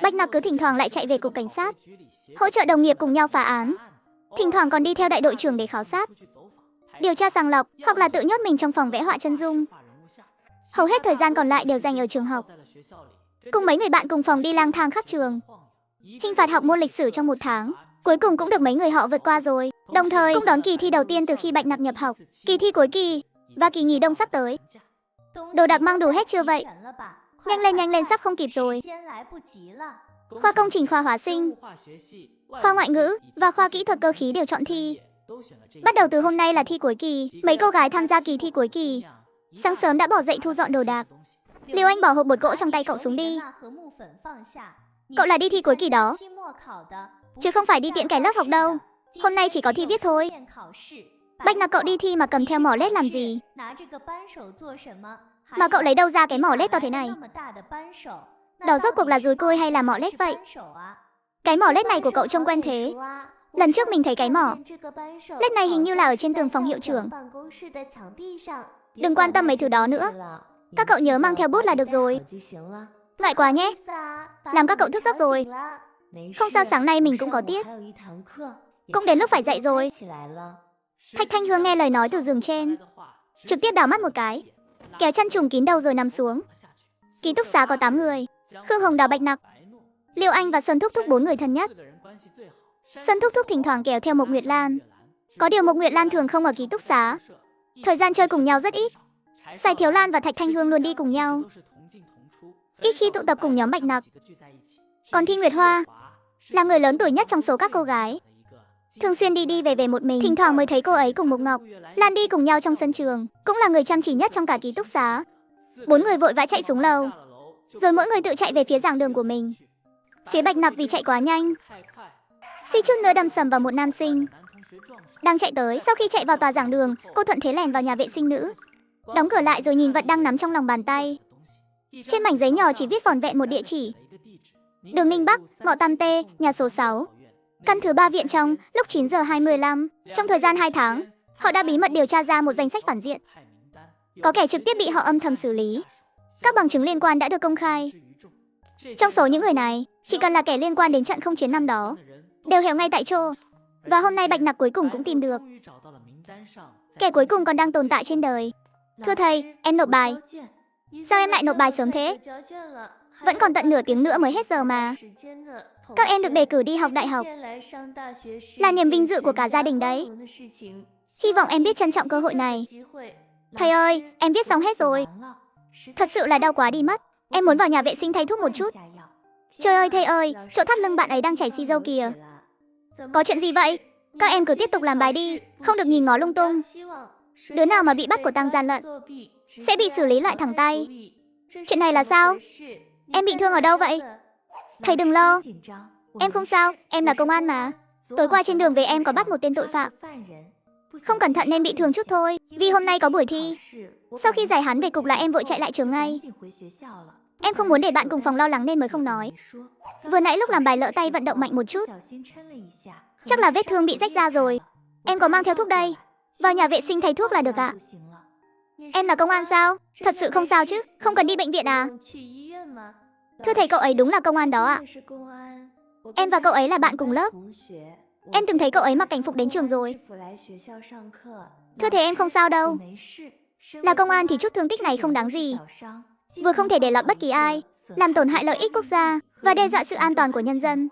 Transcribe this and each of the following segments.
Bạch Nặc cứ thỉnh thoảng lại chạy về cục cảnh sát, hỗ trợ đồng nghiệp cùng nhau phá án. Thỉnh thoảng còn đi theo đại đội trưởng để khảo sát, điều tra sàng lọc, hoặc là tự nhốt mình trong phòng vẽ họa chân dung. Hầu hết thời gian còn lại đều dành ở trường học, cùng mấy người bạn cùng phòng đi lang thang khắp trường. Hình phạt học môn lịch sử trong 1 tháng, cuối cùng cũng được mấy người họ vượt qua rồi. Đồng thời cũng đón kỳ thi đầu tiên từ khi Bạch Nặc nhập học, kỳ thi cuối kỳ và kỳ nghỉ đông sắp tới. Đồ đạc mang đủ hết chưa vậy? Nhanh lên, sắp không kịp rồi. Khoa công trình, khoa hóa sinh, khoa ngoại ngữ và khoa kỹ thuật cơ khí đều chọn thi. Bắt đầu từ hôm nay là thi cuối kỳ, mấy cô gái tham gia kỳ thi cuối kỳ sáng sớm đã bỏ dậy thu dọn đồ đạc. Liêu Anh bỏ hộp bột gỗ trong tay cậu xuống đi. Cậu là đi thi cuối kỳ đó, chứ không phải đi tiễn kẻ lớp học đâu. Hôm nay chỉ có thi viết thôi. Bạch Nặc, cậu đi thi mà cầm theo mỏ lết làm gì? Mà cậu lấy đâu ra cái mỏ lết to thế này? Đó rốt cuộc là dùi cui hay là mỏ lết vậy? Cái mỏ lết này của cậu trông quen thế. Lần trước mình thấy cái mỏ lết này hình như là ở trên tường phòng hiệu trưởng. Đừng quan tâm mấy thứ đó nữa. Các cậu nhớ mang theo bút là được rồi. Ngại quá nhé, làm các cậu thức giấc rồi. Không sao, sáng nay mình cũng có tiết, cũng đến lúc phải dậy rồi. Thạch Thanh Hương nghe lời nói từ giường trên, trực tiếp đảo mắt một cái, kéo chăn trùm kín đầu rồi nằm xuống. Ký túc xá có 8 người: Khương Hồng Đào, Bạch Nặc, Liêu Anh và Sơn Thúc Thúc, 4 người thân nhất. Sơn Thúc Thúc thỉnh thoảng kéo theo Mộc Nguyệt Lan. Có điều Mộc Nguyệt Lan thường không ở ký túc xá, thời gian chơi cùng nhau rất ít. Sài Thiếu Lan và Thạch Thanh Hương luôn đi cùng nhau, ít khi tụ tập cùng nhóm Bạch Nặc. Còn Thi Nguyệt Hoa là người lớn tuổi nhất trong số các cô gái, thường xuyên đi về một mình, thỉnh thoảng mới thấy cô ấy cùng Mộc Ngọc Lan đi cùng nhau trong sân trường, cũng là người chăm chỉ nhất trong cả ký túc xá. 4 người vội vã chạy xuống lầu, rồi mỗi người tự chạy về phía giảng đường của mình. Phía Bạch Nặc vì chạy quá nhanh, suýt chút nữa đâm sầm vào một nam sinh đang chạy tới. Sau khi chạy vào tòa giảng đường, cô thuận thế lèn vào nhà vệ sinh nữ, đóng cửa lại rồi nhìn vật đang nắm trong lòng bàn tay. Trên mảnh giấy nhỏ chỉ viết vỏn vẹn một địa chỉ: đường Ninh Bắc, ngõ Tam Tê, nhà số 6, căn thứ 3 viện trong, lúc 9 giờ 25. Trong thời gian 2 tháng, họ đã bí mật điều tra ra một danh sách phản diện. Có kẻ trực tiếp bị họ âm thầm xử lý. Các bằng chứng liên quan đã được công khai. Trong số những người này, chỉ cần là kẻ liên quan đến trận không chiến năm đó, đều héo ngay tại chỗ. Và hôm nay Bạch Nặc cuối cùng cũng tìm được kẻ cuối cùng còn đang tồn tại trên đời. Thưa thầy, em nộp bài. Sao em lại nộp bài sớm thế? Vẫn còn tận nửa tiếng nữa mới hết giờ mà. Các em được đề cử đi học đại học là niềm vinh dự của cả gia đình đấy. Hy vọng em biết trân trọng cơ hội này. Thầy ơi, em viết xong hết rồi. Thật sự là đau quá đi mất. Em muốn vào nhà vệ sinh thay thuốc một chút. Trời ơi thầy ơi, chỗ thắt lưng bạn ấy đang chảy xì dâu kìa. Có chuyện gì vậy? Các em cứ tiếp tục làm bài đi, không được nhìn ngó lung tung. Đứa nào mà bị bắt của tang gian lận sẽ bị xử lý loại thẳng tay. Chuyện này là sao? Em bị thương ở đâu vậy? Thầy đừng lo, em không sao, em là công an mà. Tối qua trên đường về em có bắt một tên tội phạm, không cẩn thận nên bị thương chút thôi. Vì hôm nay có buổi thi, sau khi giải hắn về cục là em vội chạy lại trường ngay. Em không muốn để bạn cùng phòng lo lắng nên mới không nói. Vừa nãy lúc làm bài lỡ tay vận động mạnh một chút, chắc là vết thương bị rách ra rồi. Em có mang theo thuốc đây, vào nhà vệ sinh thay thuốc là được ạ. Em là công an sao? Thật sự không sao chứ? Không cần đi bệnh viện à? Thưa thầy, cậu ấy đúng là công an đó ạ. Em và cậu ấy là bạn cùng lớp. Em từng thấy cậu ấy mặc cảnh phục đến trường rồi. Thưa thầy, em không sao đâu. Là công an thì chút thương tích này không đáng gì. Vừa không thể để lọt bất kỳ ai, làm tổn hại lợi ích quốc gia và đe dọa sự an toàn của nhân dân,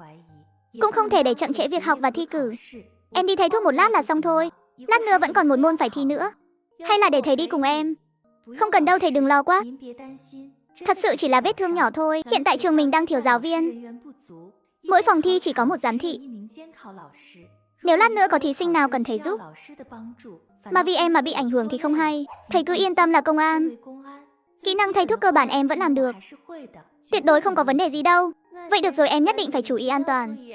cũng không thể để chậm trễ việc học và thi cử. Em đi thay thuốc một lát là xong thôi. Lát nữa vẫn còn một môn phải thi nữa. Hay là để thầy đi cùng em? Không cần đâu thầy, đừng lo quá. Thật sự chỉ là vết thương nhỏ thôi. Hiện tại trường mình đang thiếu giáo viên, mỗi phòng thi chỉ có một giám thị. Nếu lát nữa có thí sinh nào cần thầy giúp mà vì em mà bị ảnh hưởng thì không hay. Thầy cứ yên tâm, là công an, kỹ năng thay thuốc cơ bản em vẫn làm được, tuyệt đối không có vấn đề gì đâu. Vậy được rồi, em nhất định phải chú ý an toàn.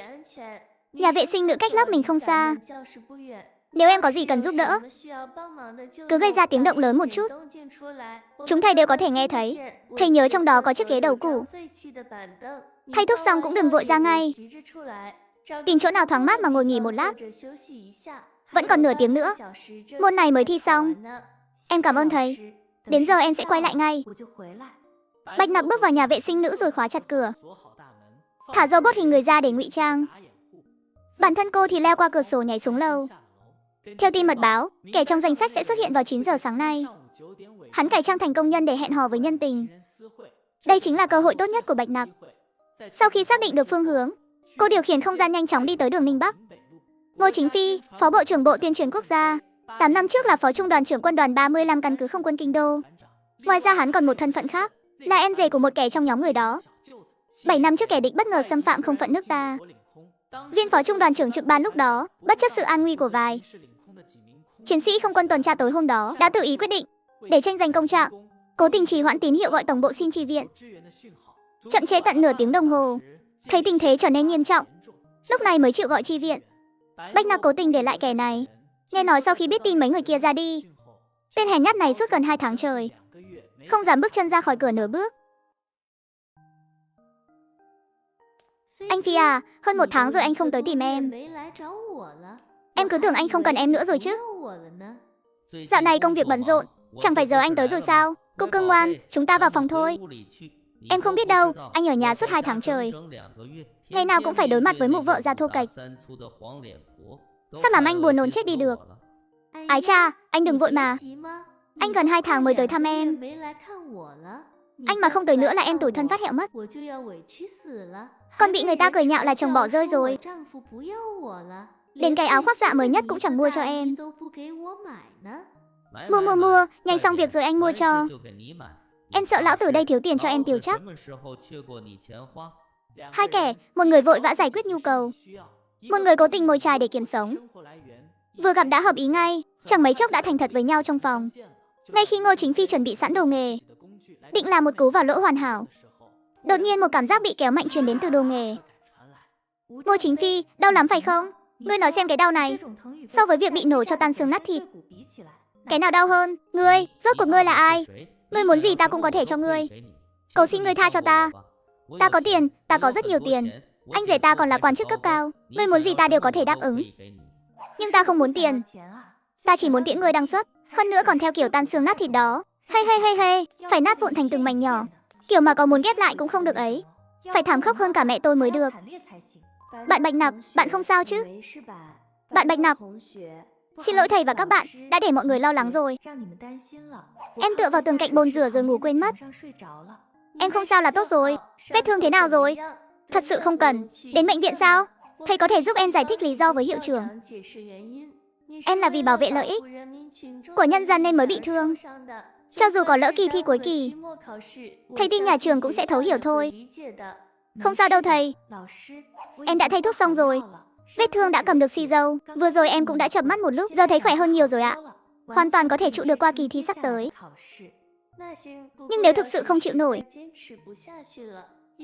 Nhà vệ sinh nữ cách lớp mình không xa. Nếu em có gì cần giúp đỡ, cứ gây ra tiếng động lớn một chút, chúng thầy đều có thể nghe thấy. Thầy nhớ trong đó có chiếc ghế đầu cũ. Thay thuốc xong cũng đừng vội ra ngay, tìm chỗ nào thoáng mát mà ngồi nghỉ một lát. Vẫn còn nửa tiếng nữa, môn này mới thi xong. Em cảm ơn thầy. Đến giờ em sẽ quay lại ngay. Bạch Nặc bước vào nhà vệ sinh nữ rồi khóa chặt cửa. thả robot hình người ra để ngụy trang. Bản thân cô thì leo qua cửa sổ nhảy xuống lầu. Theo tin mật báo, kẻ trong danh sách sẽ xuất hiện vào 9 giờ sáng nay. Hắn cải trang thành công nhân để hẹn hò với nhân tình. Đây chính là cơ hội tốt nhất của Bạch Nặc. Sau khi xác định được phương hướng, cô điều khiển không gian nhanh chóng đi tới đường Ninh Bắc. Ngô Chính Phi, Phó Bộ trưởng Bộ Tuyên truyền Quốc gia, 8 năm trước là Phó Trung đoàn trưởng Quân đoàn 35 căn cứ không quân Kinh Đô. Ngoài ra hắn còn một thân phận khác, là em rể của một kẻ trong nhóm người đó. 7 năm trước kẻ địch bất ngờ xâm phạm không phận nước ta. Viên Phó Trung đoàn trưởng trực ban lúc đó, bất chấp sự an nguy của vài chiến sĩ không quân tuần tra tối hôm đó, đã tự ý quyết định, để tranh giành công trạng, cố tình trì hoãn tín hiệu gọi tổng bộ xin chi viện. Chậm trễ tận nửa tiếng đồng hồ. Thấy tình thế trở nên nghiêm trọng, lúc này mới chịu gọi chi viện. Bạch Nặc cố tình để lại kẻ này. Nghe nói sau khi biết tin mấy người kia ra đi, tên hèn nhát này suốt gần 2 tháng trời không dám bước chân ra khỏi cửa nửa bước. Anh Phi à, hơn 1 tháng rồi anh không tới tìm em. Em cứ tưởng anh không cần em nữa rồi chứ. Dạo này công việc bận rộn, chẳng phải giờ anh tới rồi sao? Cúc cưng ngoan, chúng ta vào phòng thôi. Em không biết đâu, anh ở nhà suốt 2 tháng trời. Ngày nào cũng phải đối mặt với mụ vợ già thô kệch. Sắp làm anh buồn nôn chết đi được. Ái cha, anh đừng vội mà. Anh gần 2 tháng mới tới thăm em. Anh mà không tới nữa là em tủi thân phát hẹo mất. Còn bị người ta cười nhạo là chồng bỏ rơi rồi. Đến cái áo khoác dạ mới nhất cũng chẳng mua cho em. Mua, nhanh xong việc rồi anh mua cho. Em sợ lão tử đây thiếu tiền cho em tiêu chắc. Hai kẻ, một người vội vã giải quyết nhu cầu, một người cố tình mồi chài để kiếm sống. Vừa gặp đã hợp ý ngay, chẳng mấy chốc đã thành thật với nhau trong phòng. Ngay khi Ngô Chính Phi chuẩn bị sẵn đồ nghề, định làm một cú vào lỗ hoàn hảo, đột nhiên một cảm giác bị kéo mạnh truyền đến từ đồ nghề. Ngô Chính Phi, đau lắm phải không? Ngươi nói xem cái đau này, so với việc bị nổ cho tan xương nát thịt, cái nào đau hơn? Ngươi, rốt cuộc ngươi là ai? Ngươi muốn gì ta cũng có thể cho ngươi. Cầu xin ngươi tha cho ta. Ta có tiền, ta có rất nhiều tiền. Anh rể ta còn là quan chức cấp cao. Ngươi muốn gì ta đều có thể đáp ứng. Nhưng ta không muốn tiền. Ta chỉ muốn tiễn ngươi đăng xuất. Hơn nữa còn theo kiểu tan xương nát thịt đó. Hay, phải nát vụn thành từng mảnh nhỏ. Kiểu mà có muốn ghép lại cũng không được ấy. Phải thảm khốc hơn cả mẹ tôi mới được. Bạn Bạch Nặc, bạn không sao chứ? Bạn Bạch Nặc, xin lỗi thầy và các bạn, đã để mọi người lo lắng rồi. Em tựa vào tường cạnh bồn rửa rồi ngủ quên mất. Em không sao là tốt rồi. Vết thương thế nào rồi? Thật sự không cần. Đến bệnh viện sao? Thầy có thể giúp em giải thích lý do với hiệu trưởng. Em là vì bảo vệ lợi ích của nhân dân nên mới bị thương. Cho dù có lỡ kỳ thi cuối kỳ, thầy tin nhà trường cũng sẽ thấu hiểu thôi. Không sao đâu thầy. Em đã thay thuốc xong rồi. Vết thương đã cầm được xì dâu. Vừa rồi em cũng đã chợp mắt một lúc. Giờ thấy khỏe hơn nhiều rồi ạ. Hoàn toàn có thể trụ được qua kỳ thi sắp tới. Nhưng nếu thực sự không chịu nổi,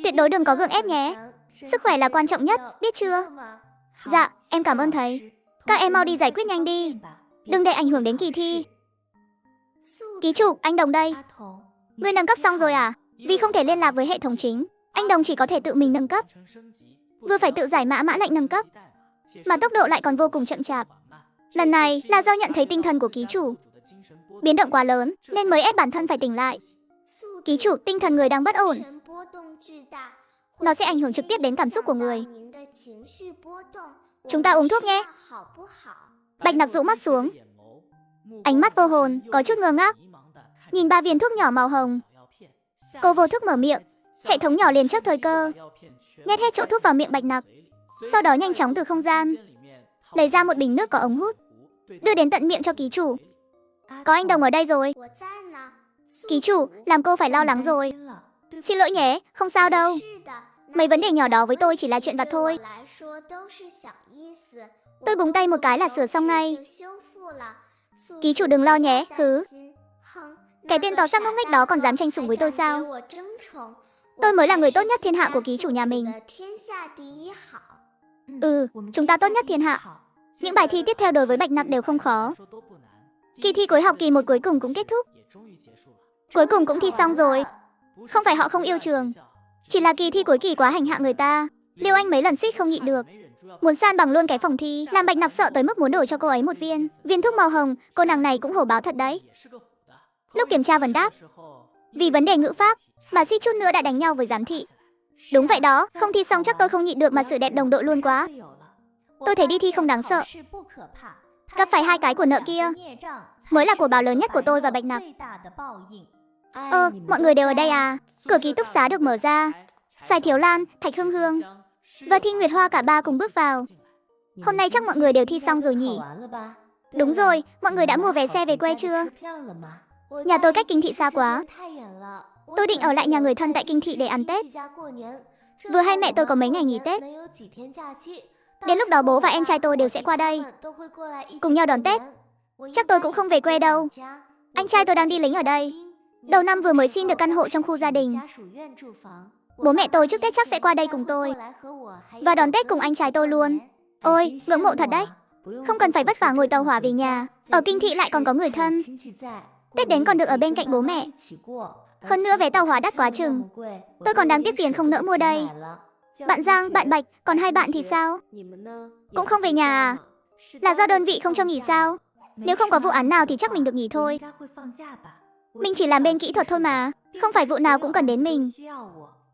tuyệt đối đừng có gượng ép nhé. Sức khỏe là quan trọng nhất, biết chưa? Dạ, em cảm ơn thầy. Các em mau đi giải quyết nhanh đi. Đừng để ảnh hưởng đến kỳ thi. Ký chủ, anh Đồng đây. Ngươi nâng cấp xong rồi à? Vì không thể liên lạc với hệ thống chính, anh Đồng chỉ có thể tự mình nâng cấp. Vừa phải tự giải mã mã lệnh nâng cấp, mà tốc độ lại còn vô cùng chậm chạp. Lần này là do nhận thấy tinh thần của ký chủ biến động quá lớn nên mới ép bản thân phải tỉnh lại. Ký chủ, tinh thần người đang bất ổn. Nó sẽ ảnh hưởng trực tiếp đến cảm xúc của người. Chúng ta uống thuốc nhé. Bạch Nặc rũ mắt xuống, ánh mắt vô hồn, có chút ngơ ngác, nhìn 3 viên thuốc nhỏ màu hồng. Cô vô thức mở miệng, hệ thống nhỏ liền chấp thời cơ, nhét hết chỗ thuốc vào miệng Bạch Nặc. Sau đó nhanh chóng từ không gian lấy ra một bình nước có ống hút, đưa đến tận miệng cho ký chủ. Có anh Đồng ở đây rồi. Ký chủ, làm cô phải lo lắng rồi. Xin lỗi nhé, không sao đâu. Mấy vấn đề nhỏ đó với tôi chỉ là chuyện vặt thôi. Tôi búng tay một cái là sửa xong ngay. Ký chủ đừng lo nhé, hứ. Cái tên tỏ sắc ngốc nghếch đó còn dám tranh sủng với tôi sao? Tôi mới là người tốt nhất thiên hạ của ký chủ nhà mình. Chúng ta tốt nhất thiên hạ. Những bài thi tiếp theo đối với Bạch Nặc đều không khó. Kỳ thi cuối học kỳ 1 cuối cùng cũng kết thúc. Cuối cùng cũng thi xong rồi. Không phải họ không yêu trường, chỉ là kỳ thi cuối kỳ quá hành hạ người ta. Liêu Anh mấy lần suýt không nhịn được, muốn san bằng luôn cái phòng thi, làm Bạch Nặc sợ tới mức muốn đổi cho cô ấy một viên thuốc màu hồng. Cô nàng này cũng hổ báo thật đấy. Lúc kiểm tra vấn đáp, vì vấn đề ngữ pháp mà suýt chút nữa đã đánh nhau với giám thị. Đúng vậy đó, không thi xong chắc tôi không nhịn được mà sự đẹp đồng đội luôn quá. Tôi thấy đi thi không đáng sợ. Gặp phải hai cái của nợ kia mới là của báo lớn nhất của tôi và Bạch Nặc. Mọi người đều ở đây à? Cửa ký túc xá được mở ra. Sài Thiếu Lan, Thạch Hương Hương và Thi Nguyệt Hoa cả ba cùng bước vào. Hôm nay chắc mọi người đều thi xong rồi nhỉ? Đúng rồi, mọi người đã mua vé xe về quê chưa? Nhà tôi cách Kinh Thị xa quá. Tôi định ở lại nhà người thân tại Kinh Thị để ăn Tết. Vừa hay mẹ tôi có mấy ngày nghỉ Tết. Đến lúc đó bố và em trai tôi đều sẽ qua đây, cùng nhau đón Tết. Chắc tôi cũng không về quê đâu. Anh trai tôi đang đi lính ở đây. Đầu năm vừa mới xin được căn hộ trong khu gia đình. Bố mẹ tôi trước Tết chắc sẽ qua đây cùng tôi và đón Tết cùng anh trai tôi luôn. Ôi, ngưỡng mộ thật đấy. Không cần phải vất vả ngồi tàu hỏa về nhà. Ở Kinh Thị lại còn có người thân. Tết đến còn được ở bên cạnh bố mẹ. Hơn nữa vé tàu hỏa đắt quá chừng. Tôi còn đáng tiếc tiền không nỡ mua đây. Bạn Giang, bạn Bạch, còn hai bạn thì sao? Cũng không về nhà à? Là do đơn vị không cho nghỉ sao? Nếu không có vụ án nào thì chắc mình được nghỉ thôi. Mình chỉ làm bên kỹ thuật thôi mà. Không phải vụ nào cũng cần đến mình.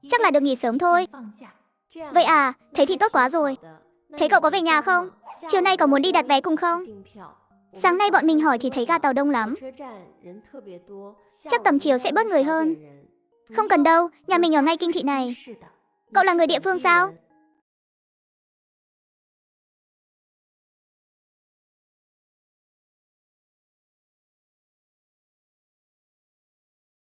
Chắc là được nghỉ sớm thôi. Vậy à, thế thì tốt quá rồi. Thế cậu có về nhà không? Chiều nay có muốn đi đặt vé cùng không? Sáng nay bọn mình hỏi thì thấy ga tàu đông lắm. Chắc tầm chiều sẽ bớt người hơn. Không cần đâu, nhà mình ở ngay Kinh Thị này. Cậu là người địa phương sao?